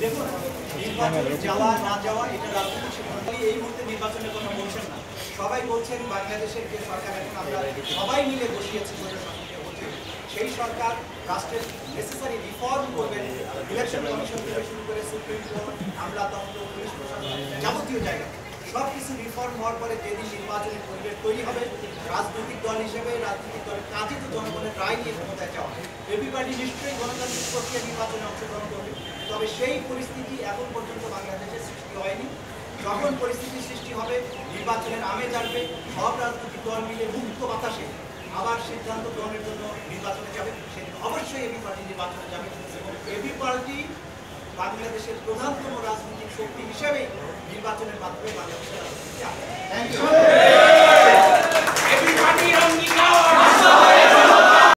দেখুন, নির্বাচনে যাওয়া না যাওয়া এটা রাজনৈতিক সিদ্ধান্ত। এই মুহূর্তে নির্বাচনের কথা বলছেন না, সবাই বলছেন বাংলাদেশের যে সরকার এখন আমরা সবাই মিলে বসিয়েছি, সেই সরকার রাষ্ট্রের নেসেসারি রিফর্ম করবেন। ইলেকশন কমিশন থেকে শুরু করে সুপ্রিম কোর্ট, আমলাতন্ত্র, পুলিশ প্রশাসন, যাবতীয় জায়গা সব কিছু রিফর্ম হওয়ার পরে যেদিন নির্বাচনের পরিবেশ তৈরি হবে, রাজনৈতিক দল হিসেবে রাজনৈতিক দলের কাজে তো জনগণের রায় নিয়ে ক্ষমতায় যাওয়া, এভিবাডি নিশ্চয়ই গণতান্ত্রিক প্রক্রিয়া নির্বাচনে অংশগ্রহণ করবে। তবে সেই পরিস্থিতি এখন পর্যন্ত বাংলাদেশে সৃষ্টি হয়নি। যখন পরিস্থিতি সৃষ্টি হবে, নির্বাচনের আমেজ আসবে, সব রাজনৈতিক দল মিলে মুক্ত বাতাসে আবার সিদ্ধান্ত গ্রহণের জন্য নির্বাচনে যাবে। সেদিন অবশ্যই এবি পার্টি নির্বাচনে যাবে এবং এবি পার্টি বাংলাদেশের প্রধানতম রাজনৈতিক শক্তি হিসেবে নির্বাচনের মাধ্যমে বাংলাদেশের রাজনীতিতে আসবে।